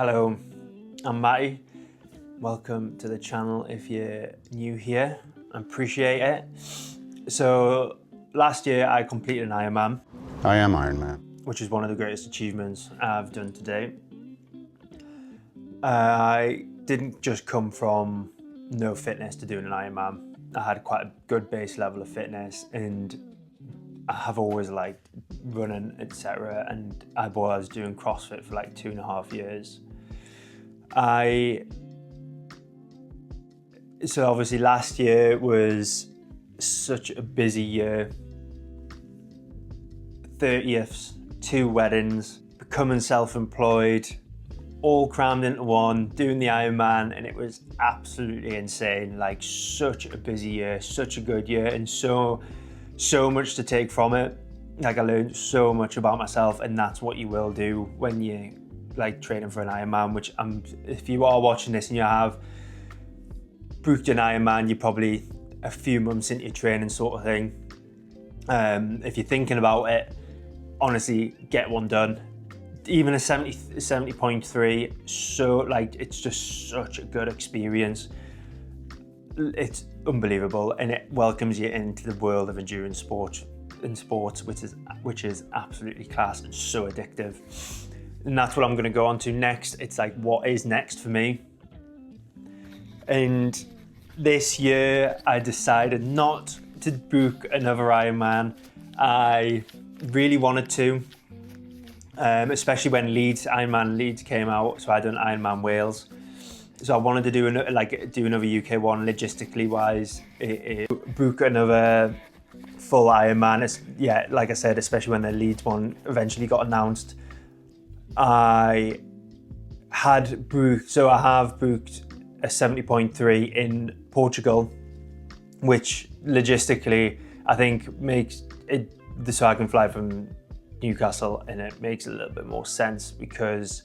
Hello, I'm Matty. Welcome to the channel if you're new here. I appreciate it. So last year I completed an Ironman. I am Ironman. Which is one of the greatest achievements I've done to date. I didn't just come from no fitness to doing an Ironman. I had quite a good base level of fitness and I have always liked running, etc. And I was doing CrossFit for like 2.5 years. So obviously last year was such a busy year. 30ths, 2 weddings, becoming self-employed, all crammed into one, doing the Ironman, and it was absolutely insane. Like such a busy year, such a good year, and so much to take from it. Like I learned so much about myself, and that's what you will do when you like training for an Ironman, which if you are watching this and you have booked an Ironman, you're probably a few months into your training sort of thing. If you're thinking about it, honestly, get one done. Even a 70.3, so like it's just such a good experience. It's unbelievable, and it welcomes you into the world of endurance sports, which is absolutely class and so addictive. And that's what I'm going to go on to next. It's like, what is next for me? And this year I decided not to book another Ironman. I really wanted to, especially when Ironman Leeds came out. So I done Ironman Wales. So I wanted to do another UK one logistically wise, book another full Ironman. Yeah, like I said, especially when the Leeds one eventually got announced. I have booked a 70.3 in Portugal, which logistically I think makes it so I can fly from Newcastle, and it makes a little bit more sense because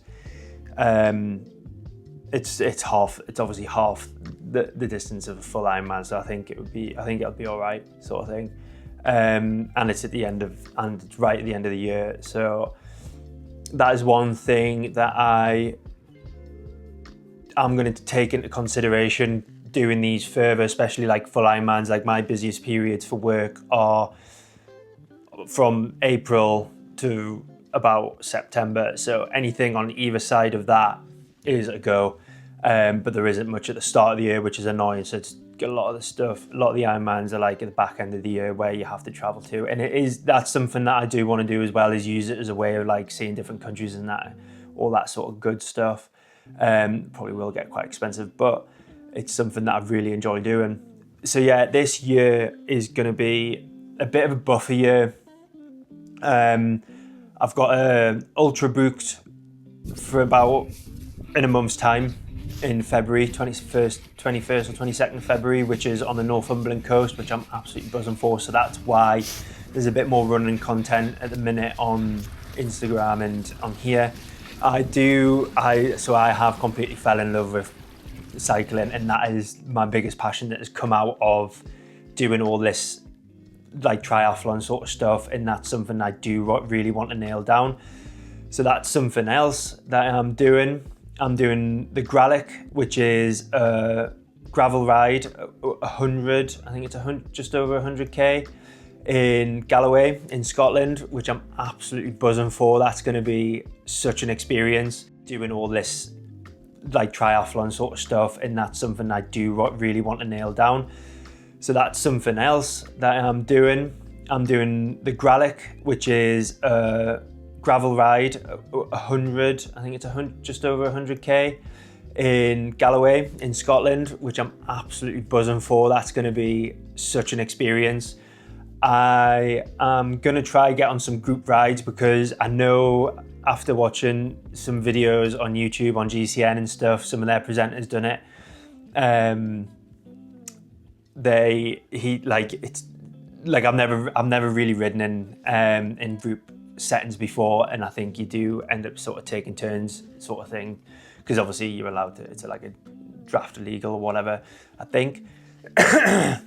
it's obviously half the distance of a full Ironman, so I think it'll be all right, sort of thing. And it's right at the end of the year, so that is one thing that I'm going to take into consideration doing these further, especially like full Ironmans. Like my busiest periods for work are from April to about September. So anything on either side of that is a go. But there isn't much at the start of the year, which is annoying. So it's a lot of the Ironmans are like at the back end of the year where you have to travel to. And that's something that I do want to do as well, is use it as a way of like seeing different countries and all that sort of good stuff. Probably will get quite expensive, but it's something that I really enjoy doing. So yeah, this year is going to be a bit of a buffer year. I've got an ultra booked for about in a month's time in February, 21st or 22nd of February, which is on the Northumberland coast, which I'm absolutely buzzing for. So that's why there's a bit more running content at the minute on Instagram and on here. I have completely fell in love with cycling, and that is my biggest passion that has come out of doing all this like triathlon sort of stuff, and that's something I do really want to nail down. So that's something else that I'm doing. I'm doing the Gralic, which is a gravel ride, 100, I think it's just over 100k in Galloway in Scotland, which I'm absolutely buzzing for. That's going to be such an experience, doing all this like triathlon sort of stuff, and that's something I do really want to nail down. So that's something else that I'm doing. I'm doing the Gralic, which is a gravel ride, 100, I think it's just over 100k in Galloway in Scotland, which I'm absolutely buzzing for. That's going to be such an experience. I am going to try get on some group rides, because I know after watching some videos on YouTube on GCN and stuff, some of their presenters done it. I've never really ridden in group settings before, and I think you do end up sort of taking turns sort of thing, because obviously you're allowed to, it's like a draft illegal or whatever, I think. And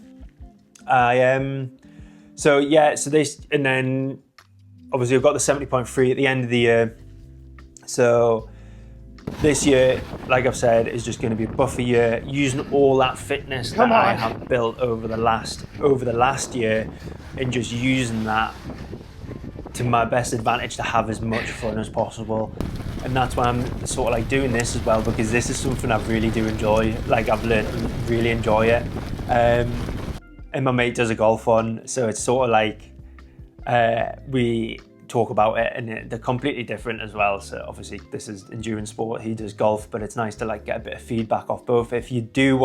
then obviously I've got the 70.3 at the end of the year. So this year, like I've said, is just going to be a buffer year, using all that fitness that I have built over the last year, and just using that to my best advantage to have as much fun as possible. And that's why I'm sort of like doing this as well, because this is something I really do enjoy. Like, I've learned to really enjoy it. And my mate does a golf one, so it's sort of like we talk about it, and they're completely different as well. So obviously this is endurance sport, he does golf, but it's nice to like get a bit of feedback off both. If you do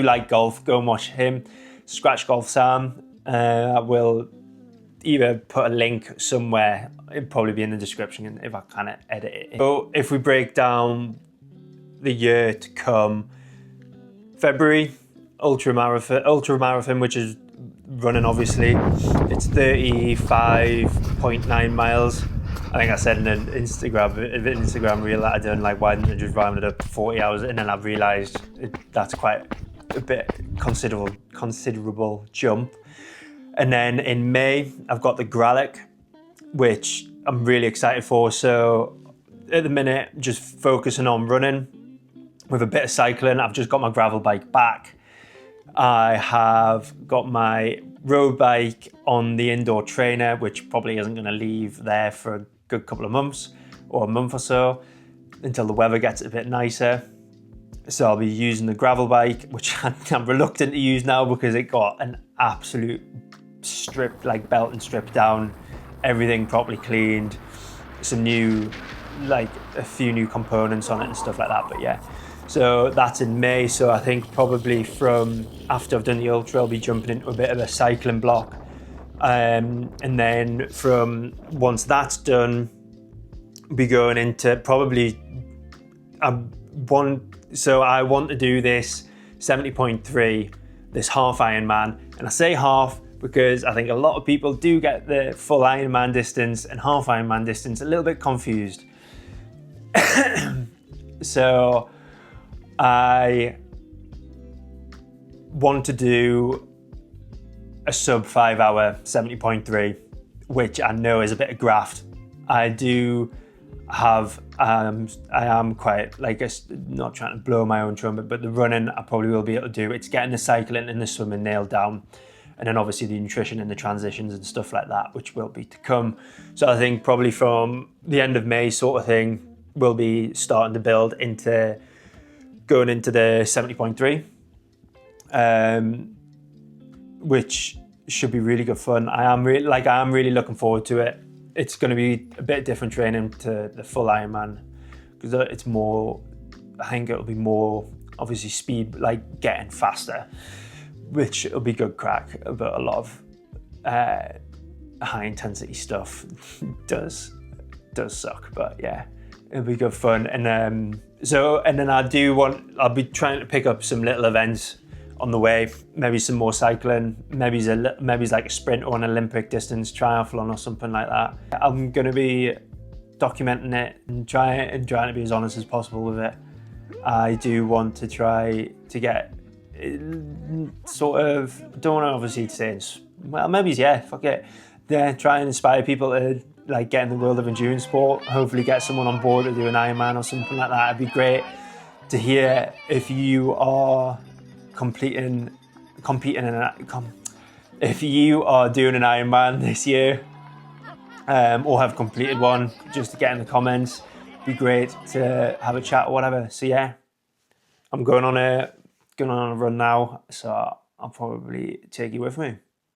like golf, go and watch him, Scratch Golf Sam. I will either put a link somewhere, it'll probably be in the description if I kind of edit it in. So if we break down the year to come, February, ultra marathon, which is running obviously, it's 35.9 miles. I think I said in an Instagram reel that I done, like, why didn't I just round it up to 40 hours? And then I've realised that's quite a bit considerable jump. And then in May, I've got the Gralic, which I'm really excited for. So at the minute, just focusing on running with a bit of cycling. I've just got my gravel bike back. I have got my road bike on the indoor trainer, which probably isn't going to leave there for a good couple of months or a month or so until the weather gets a bit nicer. So I'll be using the gravel bike, which I'm reluctant to use now because it got an absolute strip, like belt and strip down, everything properly cleaned, some new, like a few new components on it and stuff like that. But yeah, so that's in May. So I think probably from after I've done the ultra, I'll be jumping into a bit of a cycling block, and then from once that's done, be going into probably I want to do this 70.3, this half Ironman. And I say half because I think a lot of people do get the full Ironman distance and half Ironman distance a little bit confused. So I want to do a sub 5 hour 70.3, which I know is a bit of graft. I do have, I am quite, like, not trying to blow my own trumpet, but the running I probably will be able to do. It's getting the cycling and the swimming nailed down. And then obviously the nutrition and the transitions and stuff like that, which will be to come. So I think probably from the end of May sort of thing, we'll be starting to build into going into the 70.3, which should be really good fun. I am really looking forward to it. It's going to be a bit different training to the full Ironman because it's more, I think it'll be more obviously speed, like getting faster, which will be good crack, but a lot of high intensity stuff does suck, but yeah, it'll be good fun. And then I'll be trying to pick up some little events on the way, maybe some more cycling, maybe like a sprint or an Olympic distance triathlon or something like that. I'm going to be documenting it and trying to be as honest as possible with it. I do want to try to get sort of, don't want to obviously say, well, maybe yeah, fuck it. Yeah, try and inspire people to like get in the world of endurance sport. Hopefully get someone on board to do an Ironman or something like that. It'd be great to hear if you are if you are doing an Ironman this year, or have completed one, just to get in the comments. It'd be great to have a chat or whatever. So yeah, I'm going on a run now, so I'll probably take you with me.